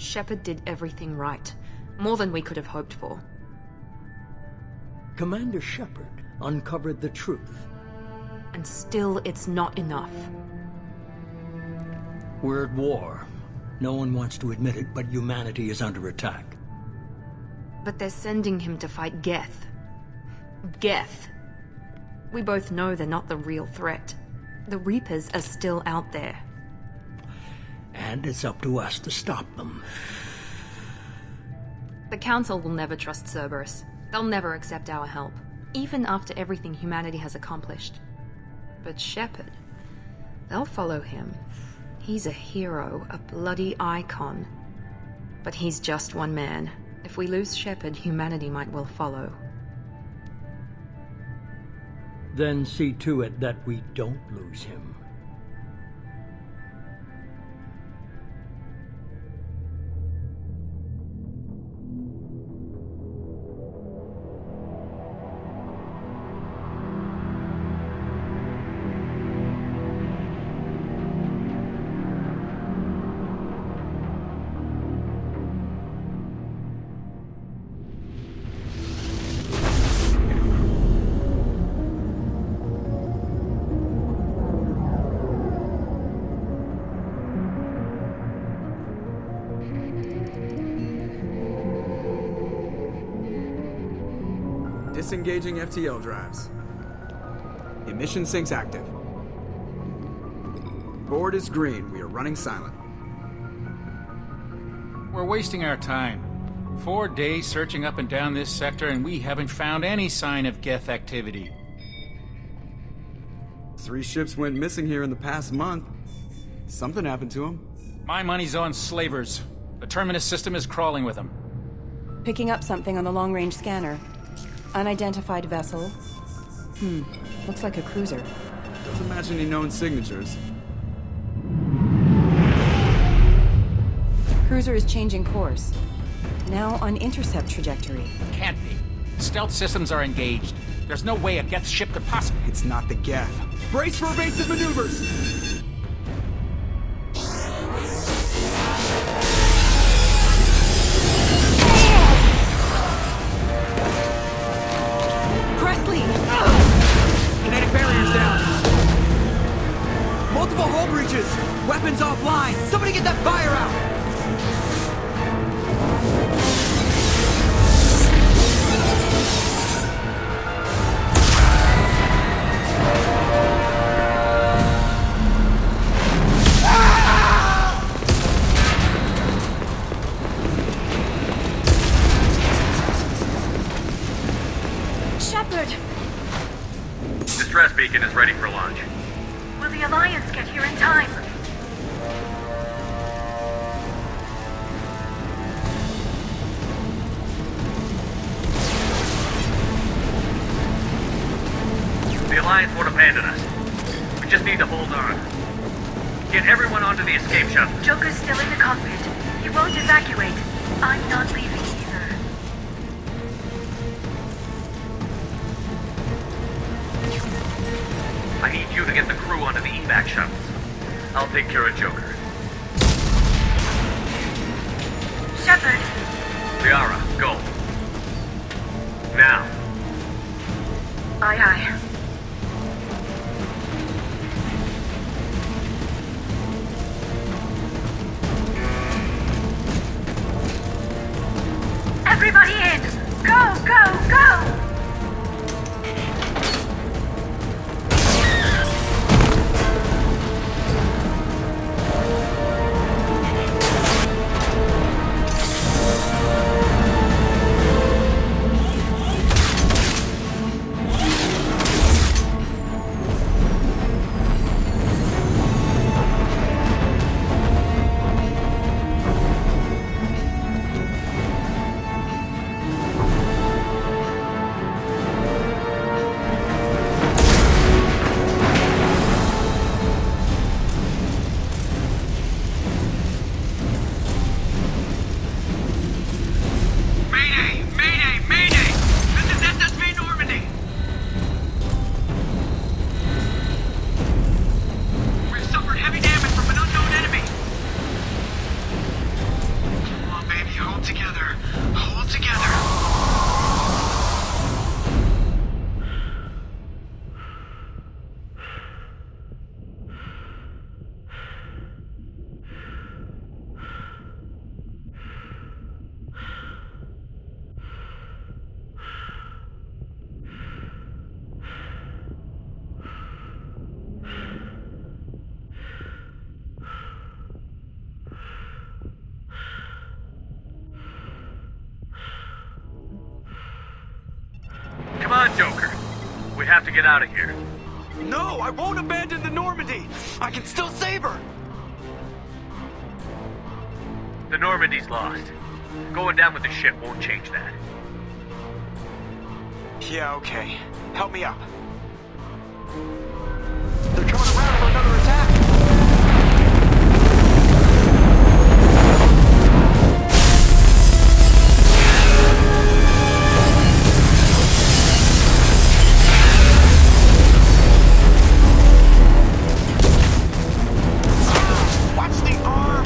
Shepard did everything right. More than we could have hoped for. Commander Shepard uncovered the truth. And still, it's not enough. We're at war. No one wants to admit it, but humanity is under attack. But they're sending him to fight Geth. Geth. We both know they're not the real threat. The Reapers are still out there. And it's up to us to stop them. The Council will never trust Cerberus. They'll never accept our help, even after everything humanity has accomplished. But Shepard, they'll follow him. He's a hero, a bloody icon. But he's just one man. If we lose Shepard, humanity might well follow. Then see to it that we don't lose him. Disengaging FTL drives. Emission sinks active. Board is green. We are running silent. We're wasting our time. 4 days searching up and down this sector, and we haven't found any sign of Geth activity. 3 ships went missing here in the past month. Something happened to them. My money's on slavers. The Terminus system is crawling with them. Picking up something on the long-range scanner. Unidentified vessel. Looks like a cruiser. Doesn't match any known signatures. Cruiser is changing course. Now on intercept trajectory. Can't be. Stealth systems are engaged. There's no way a Geth ship could possibly... It's not the Geth. Brace for evasive maneuvers! Presley! Kinetic barriers down! Multiple hull breaches! Weapons offline! Somebody get that fire out! Shepard! Distress beacon is ready for launch. Will the Alliance get here in time? The Alliance won't abandon us. We just need to hold on. Get everyone onto the escape shuttle. Joker's still in the cockpit. He won't evacuate. I'm not leaving either. I need you to get the crew onto the evac shuttles. I'll take care of Joker. Shepard! Liara, go. Now. Aye, aye. Everybody in! Go, go, go! on, Joker. We have to get out of here. No, I won't abandon the Normandy. I can still save her. The Normandy's lost. Going down with the ship won't change that. Yeah, okay. Help me up. They're coming around for another attack. Watch the arm!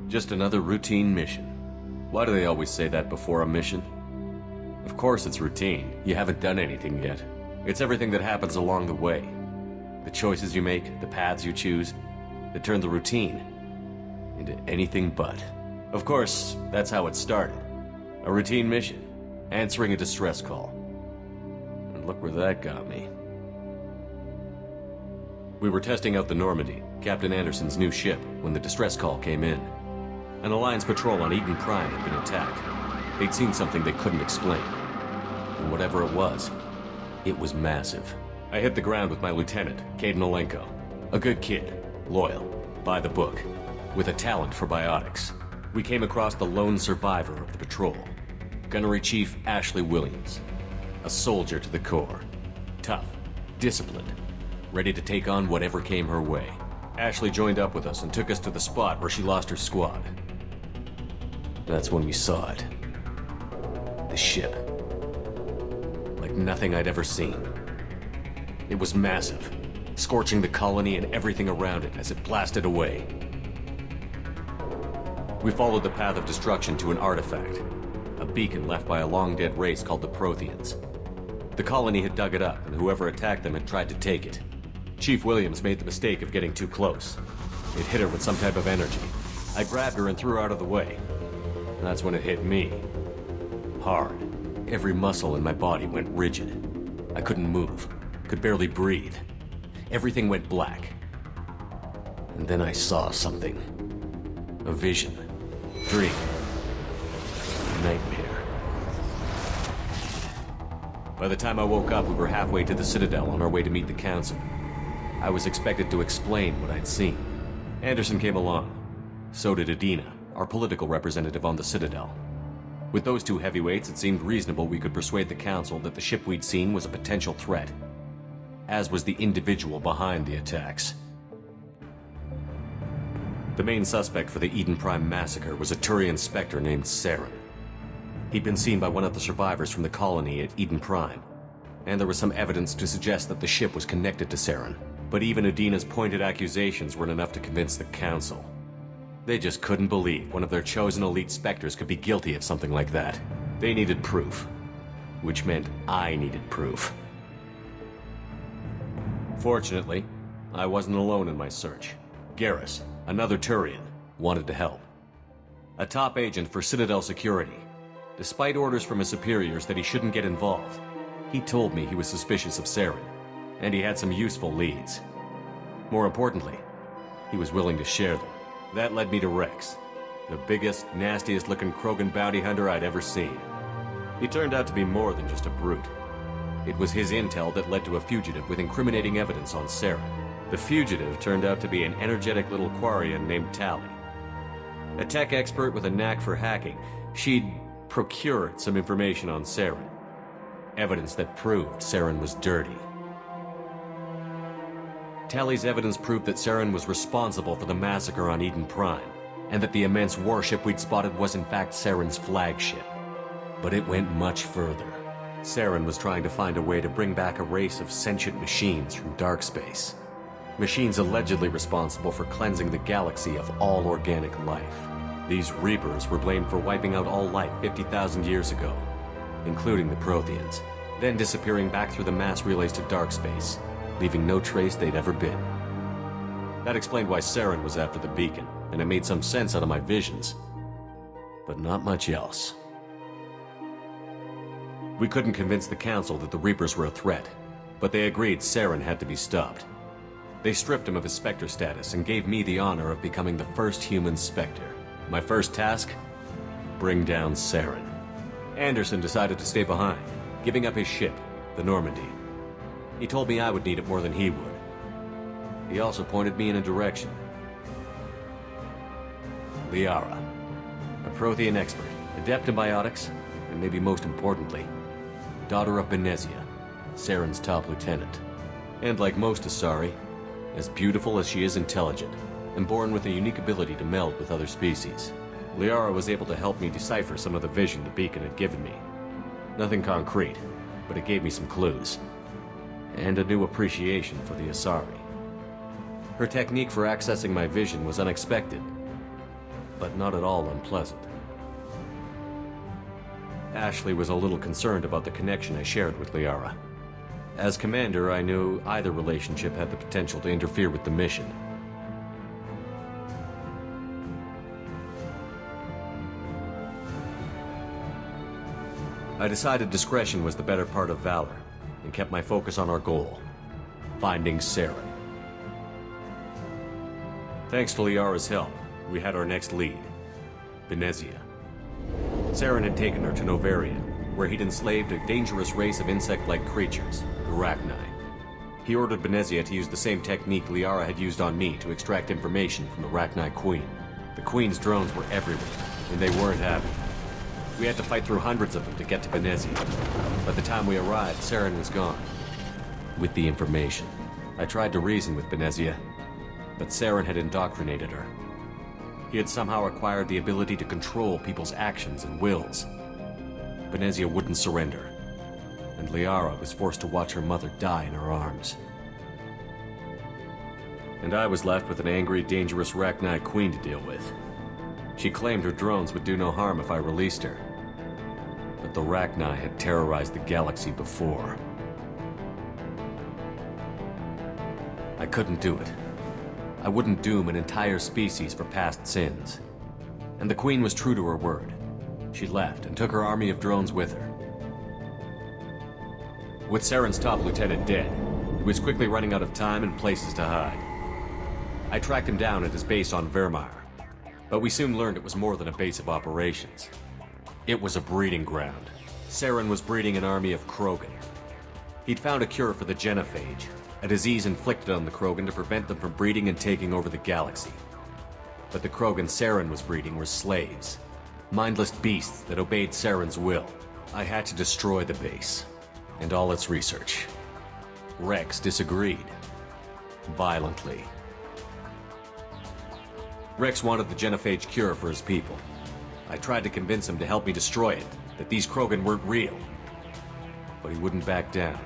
Just another routine mission. Why do they always say that before a mission? Of course it's routine. You haven't done anything yet. It's everything that happens along the way. The choices you make, the paths you choose, that turn the routine into anything but. Of course, that's how it started. A routine mission. Answering a distress call. And look where that got me. We were testing out the Normandy, Captain Anderson's new ship, when the distress call came in. An Alliance patrol on Eden Prime had been attacked. They'd seen something they couldn't explain. And whatever it was massive. I hit the ground with my lieutenant, Kaidan Alenko. A good kid, loyal, by the book, with a talent for biotics. We came across the lone survivor of the patrol, Gunnery Chief Ashley Williams. A soldier to the core. Tough, disciplined, ready to take on whatever came her way. Ashley joined up with us and took us to the spot where she lost her squad. That's when we saw it. The ship. Like nothing I'd ever seen. It was massive, scorching the colony and everything around it as it blasted away. We followed the path of destruction to an artifact, a beacon left by a long-dead race called the Protheans. The colony had dug it up, and whoever attacked them had tried to take it. Chief Williams made the mistake of getting too close. It hit her with some type of energy. I grabbed her and threw her out of the way. And that's when it hit me. Hard. Every muscle in my body went rigid. I couldn't move. Could barely breathe. Everything went black. And then I saw something. A vision. Dream. Nightmare. By the time I woke up, we were halfway to the Citadel on our way to meet the Council. I was expected to explain what I'd seen. Anderson came along. So did Adina, our political representative on the Citadel. With those two heavyweights, it seemed reasonable we could persuade the Council that the ship we'd seen was a potential threat, as was the individual behind the attacks. The main suspect for the Eden Prime massacre was a Turian Spectre named Saren. He'd been seen by one of the survivors from the colony at Eden Prime, and there was some evidence to suggest that the ship was connected to Saren. But even Adina's pointed accusations weren't enough to convince the Council. They just couldn't believe one of their chosen elite Spectres could be guilty of something like that. They needed proof. Which meant I needed proof. Fortunately, I wasn't alone in my search. Garrus, another Turian, wanted to help. A top agent for Citadel Security. Despite orders from his superiors that he shouldn't get involved, he told me he was suspicious of Saren, and he had some useful leads. More importantly, he was willing to share them. That led me to Rex, the biggest, nastiest-looking Krogan bounty hunter I'd ever seen. He turned out to be more than just a brute. It was his intel that led to a fugitive with incriminating evidence on Saren. The fugitive turned out to be an energetic little Quarian named Tali. A tech expert with a knack for hacking, she'd procured some information on Saren. Evidence that proved Saren was dirty. Tali's evidence proved that Saren was responsible for the massacre on Eden Prime, and that the immense warship we'd spotted was in fact Saren's flagship. But it went much further. Saren was trying to find a way to bring back a race of sentient machines from dark space. Machines allegedly responsible for cleansing the galaxy of all organic life. These Reapers were blamed for wiping out all life 50,000 years ago, including the Protheans, then disappearing back through the mass relays to dark space, leaving no trace they'd ever been. That explained why Saren was after the beacon, and it made some sense out of my visions. But not much else. We couldn't convince the Council that the Reapers were a threat, but they agreed Saren had to be stopped. They stripped him of his Spectre status and gave me the honor of becoming the first human Spectre. My first task? Bring down Saren. Anderson decided to stay behind, giving up his ship, the Normandy. He told me I would need it more than he would. He also pointed me in a direction. Liara, a Prothean expert, adept in biotics, and maybe most importantly, daughter of Benezia, Saren's top lieutenant. And like most Asari, as beautiful as she is intelligent, and born with a unique ability to meld with other species. Liara was able to help me decipher some of the vision the beacon had given me. Nothing concrete, but it gave me some clues. And a new appreciation for the Asari. Her technique for accessing my vision was unexpected, but not at all unpleasant. Ashley was a little concerned about the connection I shared with Liara. As commander, I knew either relationship had the potential to interfere with the mission. I decided discretion was the better part of valor, and kept my focus on our goal, finding Saren. Thanks to Liara's help, we had our next lead, Benezia. Saren had taken her to Novaria, where he'd enslaved a dangerous race of insect-like creatures, the Rachni. He ordered Benezia to use the same technique Liara had used on me to extract information from the Rachni Queen. The Queen's drones were everywhere, and they weren't happy. We had to fight through hundreds of them to get to Benezia. By the time we arrived, Saren was gone. With the information, I tried to reason with Benezia, but Saren had indoctrinated her. He had somehow acquired the ability to control people's actions and wills. Benezia wouldn't surrender, and Liara was forced to watch her mother die in her arms. And I was left with an angry, dangerous Rachni Queen to deal with. She claimed her drones would do no harm if I released her. But the Rachni had terrorized the galaxy before. I couldn't do it. I wouldn't doom an entire species for past sins. And the Queen was true to her word. She left and took her army of drones with her. With Saren's top lieutenant dead, he was quickly running out of time and places to hide. I tracked him down at his base on Vermeer, but we soon learned it was more than a base of operations. It was a breeding ground. Saren was breeding an army of Krogan. He'd found a cure for the genophage, a disease inflicted on the Krogan to prevent them from breeding and taking over the galaxy. But the Krogan Saren was breeding were slaves, mindless beasts that obeyed Saren's will. I had to destroy the base, and all its research. Rex disagreed. Violently. Rex wanted the genophage cure for his people. I tried to convince him to help me destroy it, that these Krogan weren't real. But he wouldn't back down.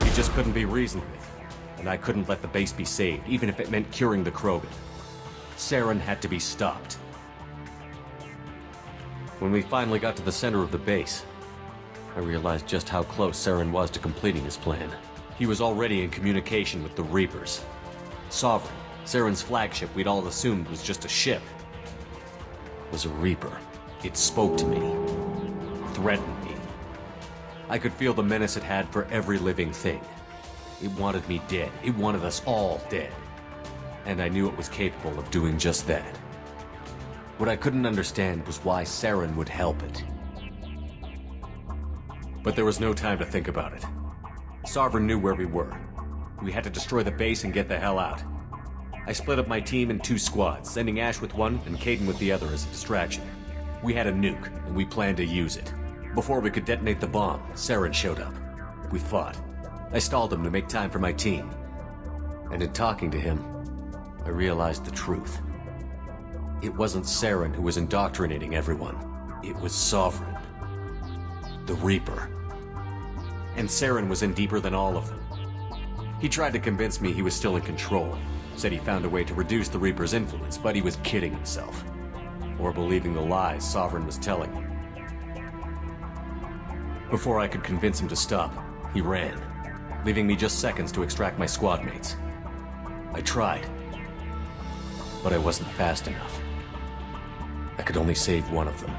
He just couldn't be reasoned with, and I couldn't let the base be saved, even if it meant curing the Krogan. Saren had to be stopped. When we finally got to the center of the base, I realized just how close Saren was to completing his plan. He was already in communication with the Reapers. Sovereign, Saren's flagship we'd all assumed was just a ship, was a Reaper. It spoke to me, threatened me. I could feel the menace it had for every living thing. It wanted me dead. It wanted us all dead. And I knew it was capable of doing just that. What I couldn't understand was why Saren would help it. But there was no time to think about it. Sovereign knew where we were. We had to destroy the base and get the hell out. I split up my team in 2 squads, sending Ash with one and Kaidan with the other as a distraction. We had a nuke, and we planned to use it. Before we could detonate the bomb, Saren showed up. We fought. I stalled him to make time for my team. And in talking to him, I realized the truth. It wasn't Saren who was indoctrinating everyone. It was Sovereign. The Reaper. And Saren was in deeper than all of them. He tried to convince me he was still in control. Said he found a way to reduce the Reaper's influence, but he was kidding himself. Or believing the lies Sovereign was telling him. Before I could convince him to stop, he ran, leaving me just seconds to extract my squad mates. I tried, but I wasn't fast enough. I could only save one of them.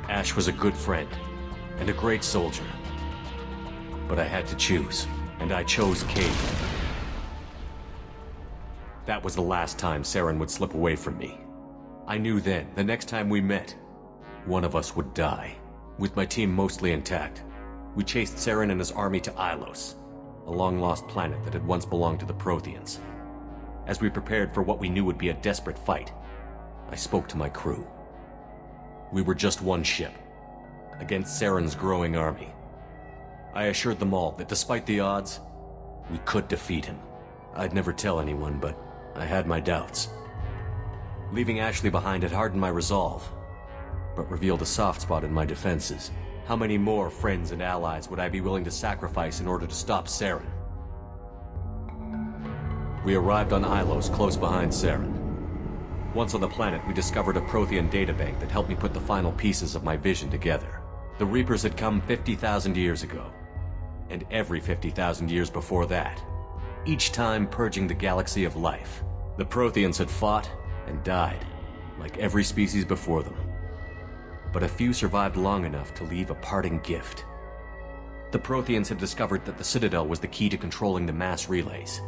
Ash was a good friend, and a great soldier. But I had to choose, and I chose Kaidan. That was the last time Saren would slip away from me. I knew then, the next time we met, one of us would die. With my team mostly intact, we chased Saren and his army to Ilos, a long-lost planet that had once belonged to the Protheans. As we prepared for what we knew would be a desperate fight, I spoke to my crew. We were just one ship, against Saren's growing army. I assured them all that despite the odds, we could defeat him. I'd never tell anyone, but I had my doubts. Leaving Ashley behind had hardened my resolve, but revealed a soft spot in my defenses. How many more friends and allies would I be willing to sacrifice in order to stop Saren? We arrived on Ilos, close behind Saren. Once on the planet, we discovered a Prothean databank that helped me put the final pieces of my vision together. The Reapers had come 50,000 years ago, and every 50,000 years before that, each time purging the galaxy of life. The Protheans had fought and died, like every species before them. But a few survived long enough to leave a parting gift. The Protheans had discovered that the Citadel was the key to controlling the mass relays.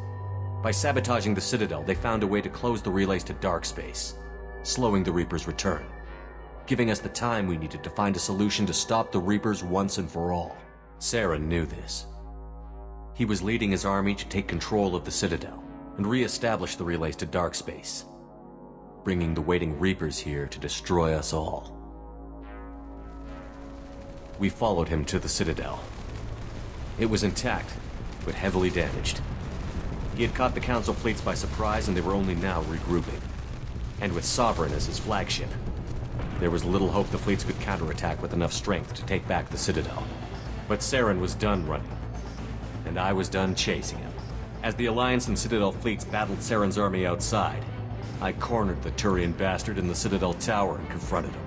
By sabotaging the Citadel, they found a way to close the relays to dark space, slowing the Reapers' return, giving us the time we needed to find a solution to stop the Reapers once and for all. Saren knew this. He was leading his army to take control of the Citadel and re-establish the relays to dark space, bringing the waiting Reapers here to destroy us all. We followed him to the Citadel. It was intact, but heavily damaged. He had caught the Council fleets by surprise, and they were only now regrouping. And with Sovereign as his flagship, there was little hope the fleets could counterattack with enough strength to take back the Citadel. But Saren was done running, and I was done chasing him. As the Alliance and Citadel fleets battled Saren's army outside, I cornered the Turian bastard in the Citadel tower and confronted him.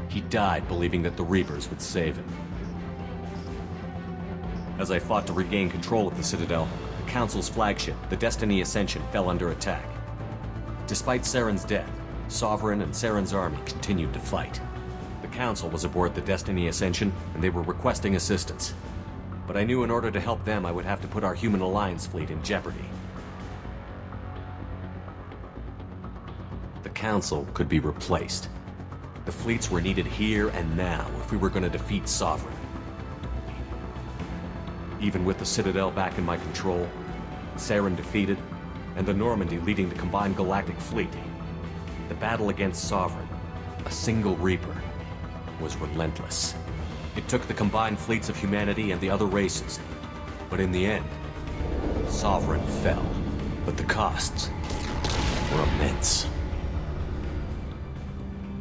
He died believing that the Reapers would save him. As I fought to regain control of the Citadel, the Council's flagship, the Destiny Ascension, fell under attack. Despite Saren's death, Sovereign and Saren's army continued to fight. The Council was aboard the Destiny Ascension, and they were requesting assistance. But I knew in order to help them, I would have to put our Human Alliance fleet in jeopardy. The Council could be replaced. The fleets were needed here and now if we were going to defeat Sovereign. Even with the Citadel back in my control, Saren defeated, and the Normandy leading the combined galactic fleet, the battle against Sovereign, a single Reaper, was relentless. It took the combined fleets of humanity and the other races, but in the end, Sovereign fell. But the costs were immense.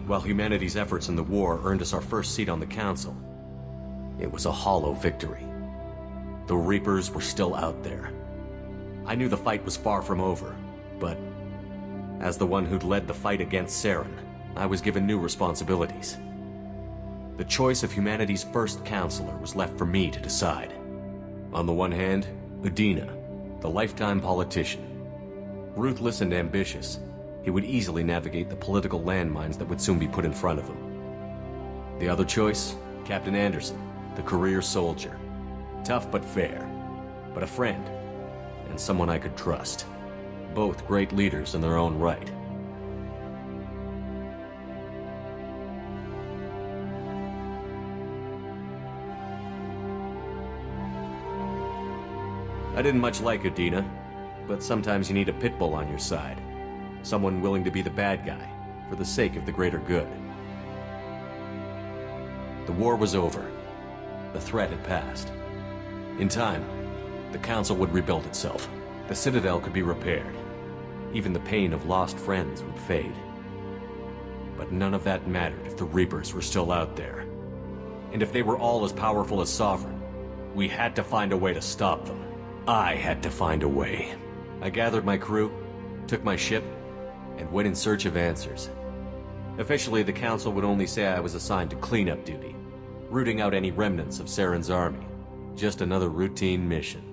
While humanity's efforts in the war earned us our first seat on the Council, it was a hollow victory. The Reapers were still out there. I knew the fight was far from over, but as the one who'd led the fight against Saren, I was given new responsibilities. The choice of humanity's first counselor was left for me to decide. On the one hand, Udina, the lifetime politician. Ruthless and ambitious, he would easily navigate the political landmines that would soon be put in front of him. The other choice, Captain Anderson, the career soldier. Tough but fair, but a friend, and someone I could trust. Both great leaders in their own right. I didn't much like Udina, but sometimes you need a pit bull on your side. Someone willing to be the bad guy, for the sake of the greater good. The war was over. The threat had passed. In time, the Council would rebuild itself. The Citadel could be repaired. Even the pain of lost friends would fade. But none of that mattered if the Reapers were still out there. And if they were all as powerful as Sovereign, we had to find a way to stop them. I had to find a way. I gathered my crew, took my ship, and went in search of answers. Officially, the Council would only say I was assigned to cleanup duty, rooting out any remnants of Saren's army. Just another routine mission.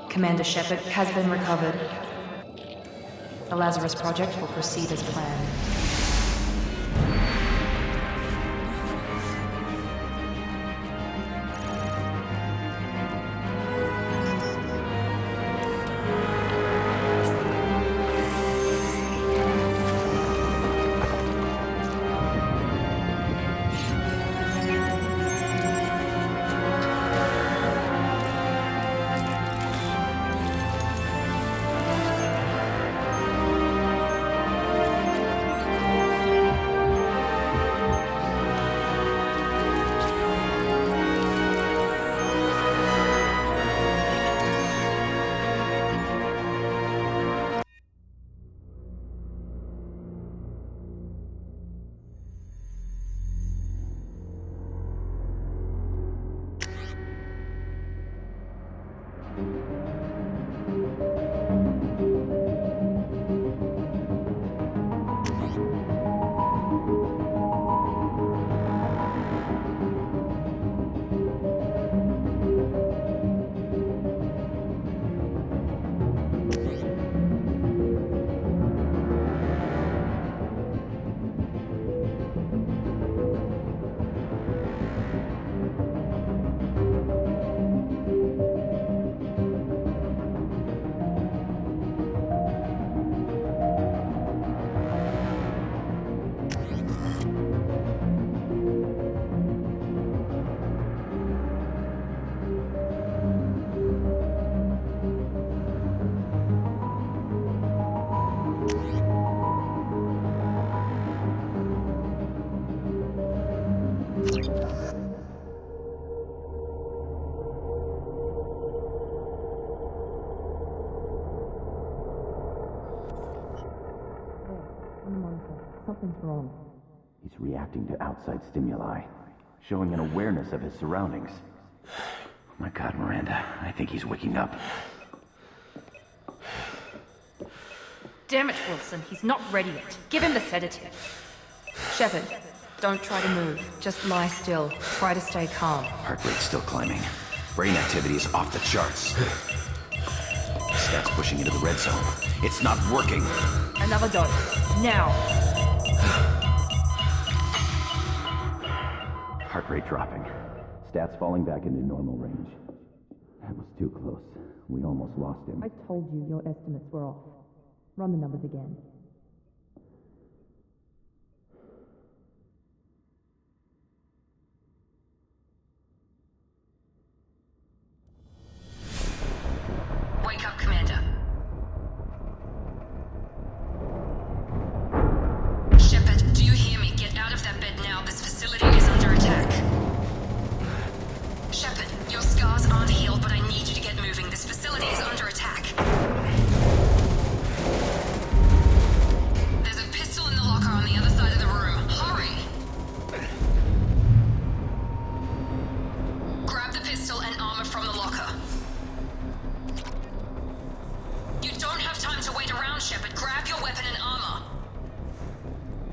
Commander Shepard has been recovered. The Lazarus Project will proceed as planned. Something's wrong. He's reacting to outside stimuli, showing an awareness of his surroundings. Oh my God, Miranda, I think he's waking up. Damn it, Wilson, he's not ready yet. Give him the sedative. Shepard, don't try to move. Just lie still. Try to stay calm. Heart rate's still climbing. Brain activity is off the charts. Stats pushing into the red zone. It's not working. Another dose. Now. Heart rate dropping. Stats falling back into normal range. That was too close. We almost lost him. I told you your estimates were off. Run the numbers again. Wake up, Commander. Shepard, do you hear me? Get out of that bed now. This facility is under attack. Shepard, your scars aren't healed, but I need you to get moving. This facility is under attack.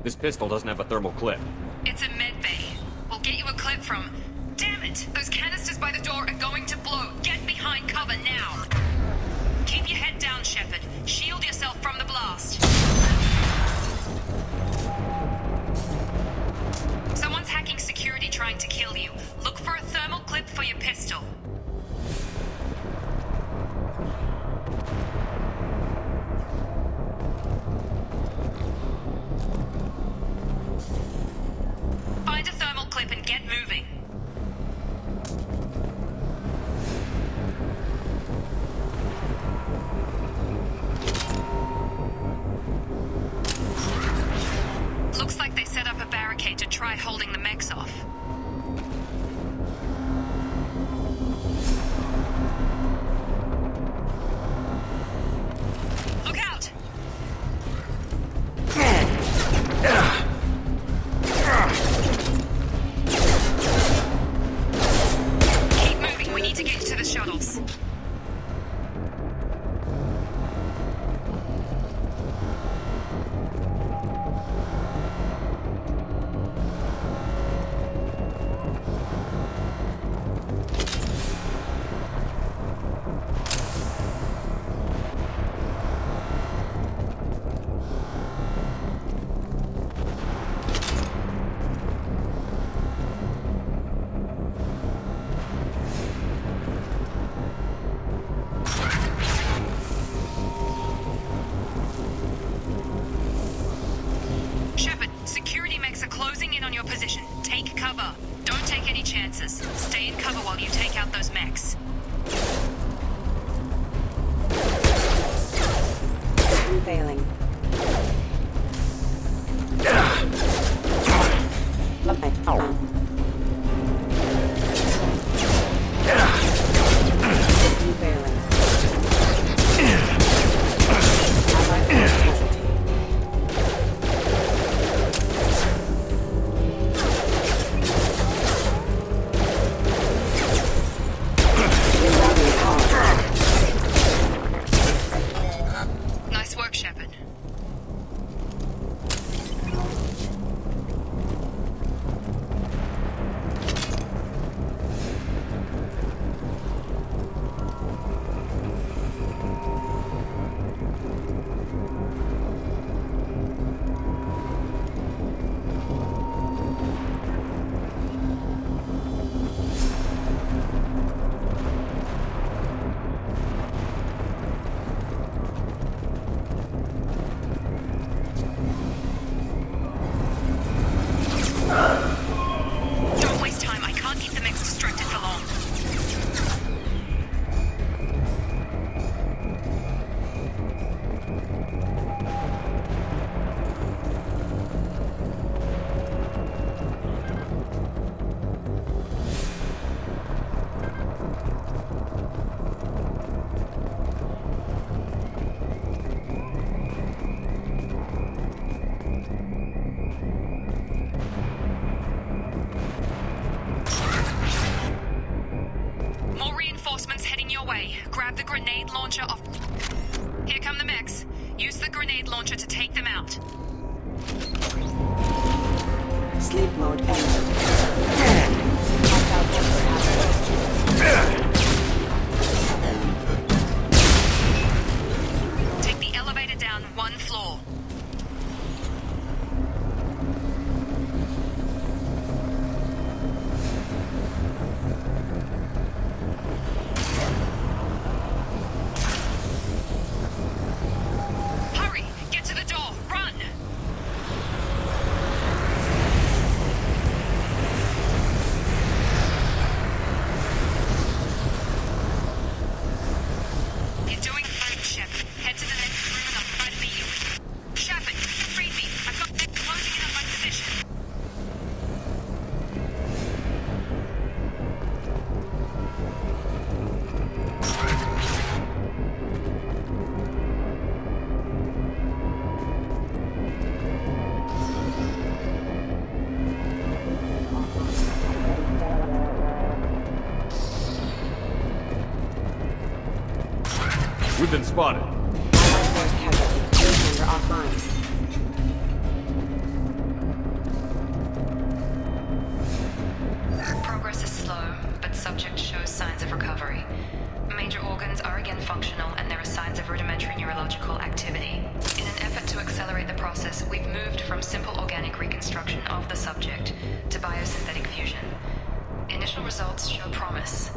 This pistol doesn't have a thermal clip. It's a med bay. We'll get you a clip from... Damn it! Those canisters by the door are going to blow. Get behind cover now. Keep your head down, Shepard. Shield yourself from the blast. Someone's hacking security trying to kill you. Look for a thermal clip for your pistol. Find a thermal clip and get moving. Looks like they set up a barricade to try holding the mechs off. Look out! Keep moving, we need to get you to the shuttles. Shepard, security mechs are closing in on your position. Take cover. Don't take any chances. Stay in cover while you take out those mechs. Failing. Nice work, Shepard. Don't waste time. I can't keep the mechs distracted for long. More reinforcements heading your way. Grab the grenade launcher off. Here come the mechs. Use the grenade launcher to take them out. Sleep mode ended. Take the elevator down one floor. Hurry! Get to the door! Run! You're doing fine, Shepard. Head to the next room and I'll try to beat you. Shepard, read me. I've got mechs closing in on my position. We've been spotted. Force casualty. Commander offline. simple organic reconstruction of the subject to biosynthetic fusion. Initial results show promise.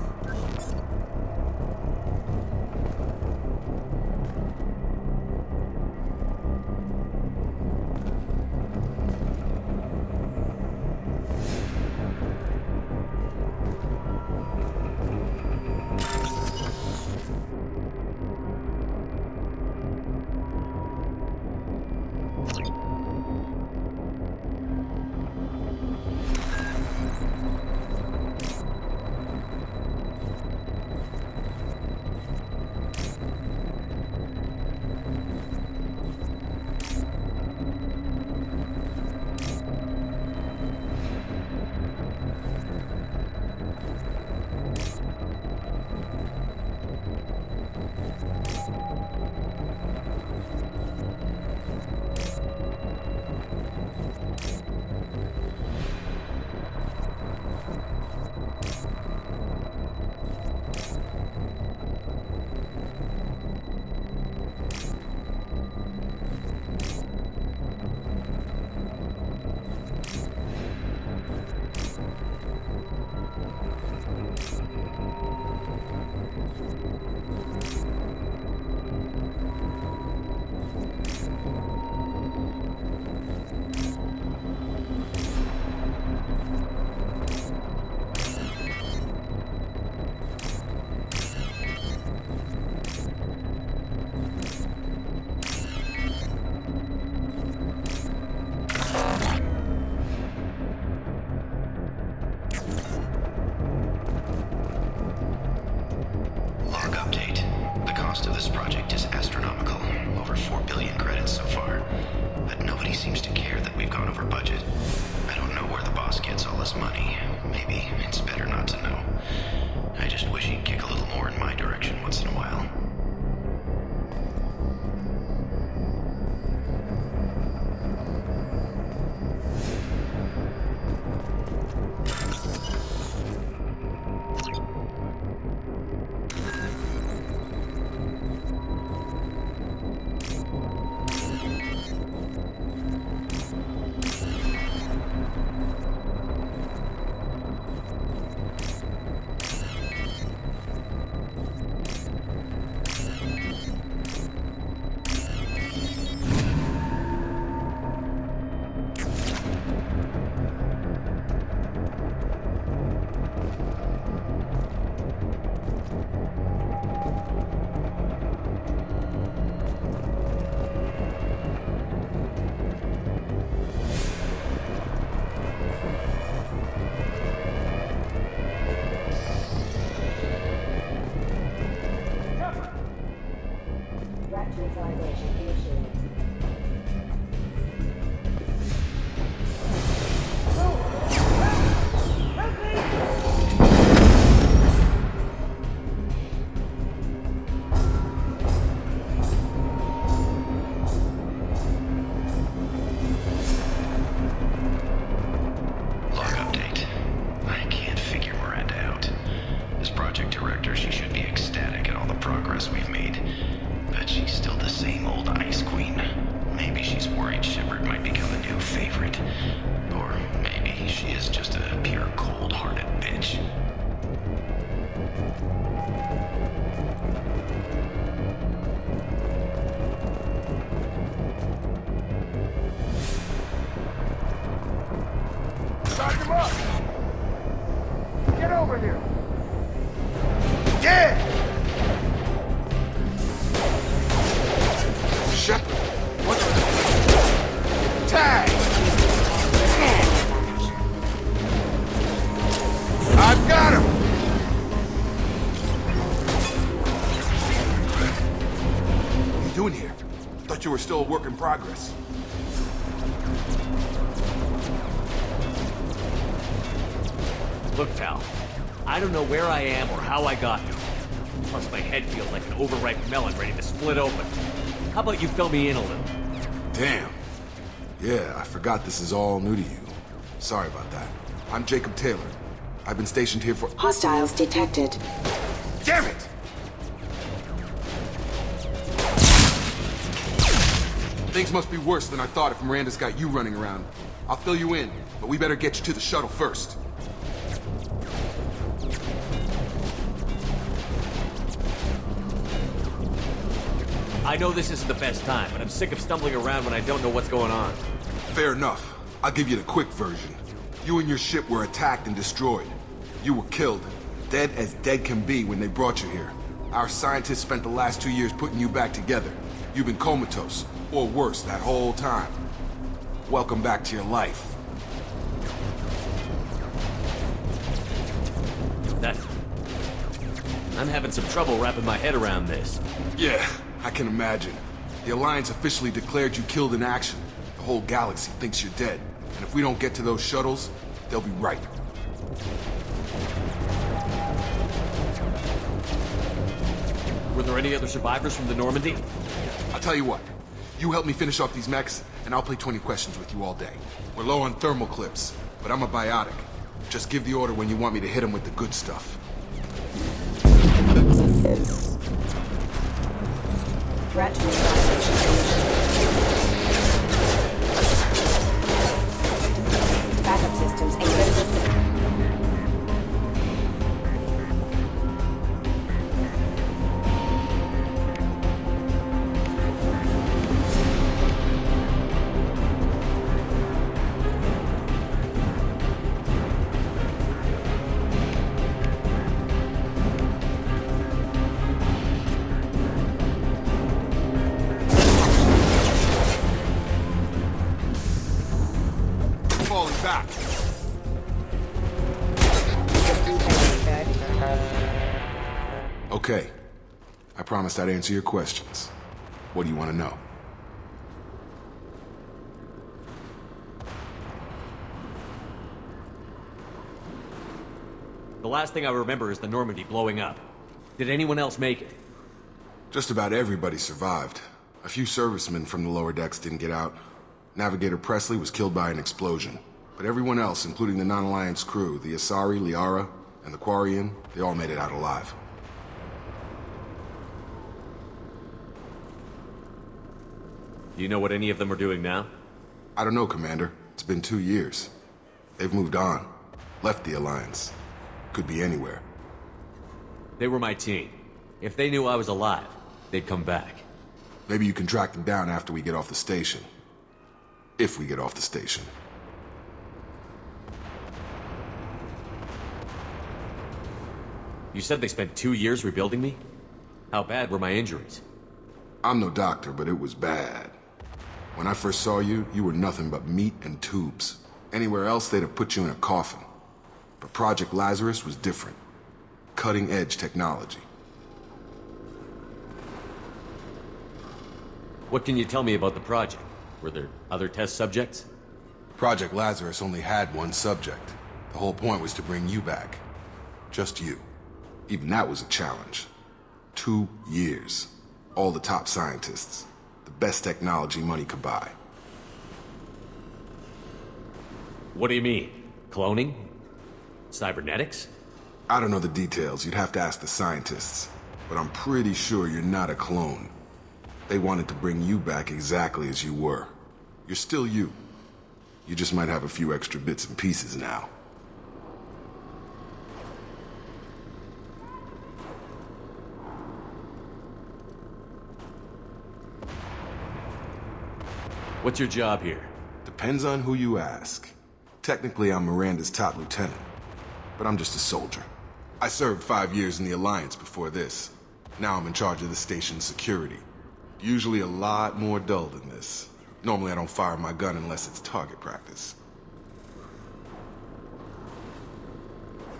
You were still a work in progress. Look, pal, I don't know where I am or how I got here. Plus, my head feels like an overripe melon ready to split open. How about you fill me in a little? Damn. Yeah, I forgot this is all new to you. Sorry about that. I'm Jacob Taylor. I've been stationed here for— Hostiles detected. Damn it! Things must be worse than I thought if Miranda's got you running around. I'll fill you in, but we better get you to the shuttle first. I know this isn't the best time, but I'm sick of stumbling around when I don't know what's going on. Fair enough. I'll give you the quick version. You and your ship were attacked and destroyed. You were killed. Dead as dead can be when they brought you here. Our scientists spent the last 2 years putting you back together. You've been comatose, or worse, that whole time. Welcome back to your life. I'm having some trouble wrapping my head around this. Yeah, I can imagine. The Alliance officially declared you killed in action. The whole galaxy thinks you're dead. And if we don't get to those shuttles, they'll be right. Were there any other survivors from the Normandy? I'll tell you what. You help me finish off these mechs, and I'll play 20 questions with you all day. We're low on thermal clips, but I'm a biotic. Just give the order when you want me to hit them with the good stuff. Backup systems incredible. Back. Okay. I promised I'd answer your questions. What do you want to know? The last thing I remember is the Normandy blowing up. Did anyone else make it? Just about everybody survived. A few servicemen from the lower decks didn't get out. Navigator Presley was killed by an explosion. But everyone else, including the non-Alliance crew, the Asari, Liara, and the Quarian, they all made it out alive. Do you know what any of them are doing now? I don't know, Commander. It's been 2 years. They've moved on. Left the Alliance. Could be anywhere. They were my team. If they knew I was alive, they'd come back. Maybe you can track them down after we get off the station. If we get off the station. You said they spent 2 years rebuilding me? How bad were my injuries? I'm no doctor, but it was bad. When I first saw you, you were nothing but meat and tubes. Anywhere else, they'd have put you in a coffin. But Project Lazarus was different. Cutting-edge technology. What can you tell me about the project? Were there other test subjects? Project Lazarus only had one subject. The whole point was to bring you back. Just you. Even that was a challenge. 2 years. All the top scientists. The best technology money could buy. What do you mean? Cloning? Cybernetics? I don't know the details. You'd have to ask the scientists. But I'm pretty sure you're not a clone. They wanted to bring you back exactly as you were. You're still you. You just might have a few extra bits and pieces now. What's your job here? Depends on who you ask. Technically, I'm Miranda's top lieutenant, but I'm just a soldier. I served 5 years in the Alliance before this. Now I'm in charge of the station's security. Usually a lot more dull than this. Normally I don't fire my gun unless it's target practice.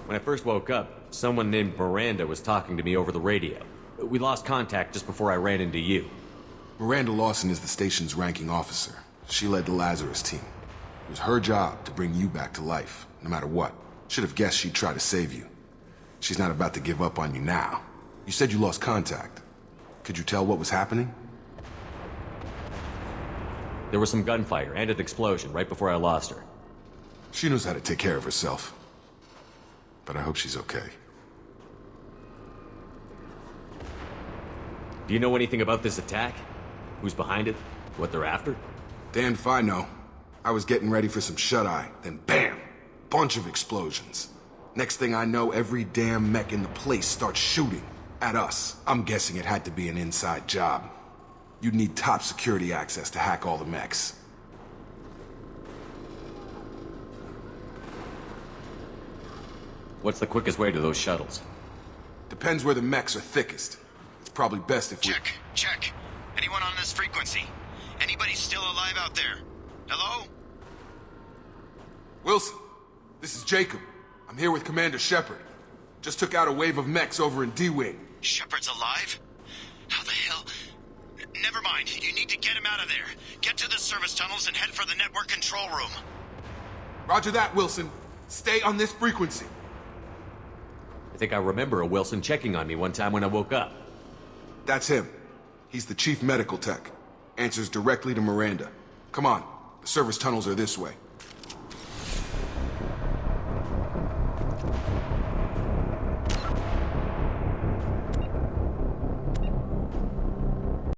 When I first woke up, someone named Miranda was talking to me over the radio. We lost contact just before I ran into you. Miranda Lawson is the station's ranking officer. She led the Lazarus team. It was her job to bring you back to life, no matter what. Should have guessed she'd try to save you. She's not about to give up on you now. You said you lost contact. Could you tell what was happening? There was some gunfire and an explosion right before I lost her. She knows how to take care of herself. But I hope she's okay. Do you know anything about this attack? Who's behind it? What they're after? Damned if I know. I was getting ready for some shut-eye, then bam! Bunch of explosions. Next thing I know, every damn mech in the place starts shooting. At us. I'm guessing it had to be an inside job. You'd need top security access to hack all the mechs. What's the quickest way to those shuttles? Depends where the mechs are thickest. It's probably best if we... Check. Anyone on this frequency? Anybody still alive out there? Hello? Wilson, this is Jacob. I'm here with Commander Shepard. Just took out a wave of mechs over in D-Wing. Shepard's alive? How the hell? Never mind. You need to get him out of there. Get to the service tunnels and head for the network control room. Roger that, Wilson. Stay on this frequency. I think I remember a Wilson checking on me one time when I woke up. That's him. He's the chief medical tech. Answers directly to Miranda. Come on. The service tunnels are this way.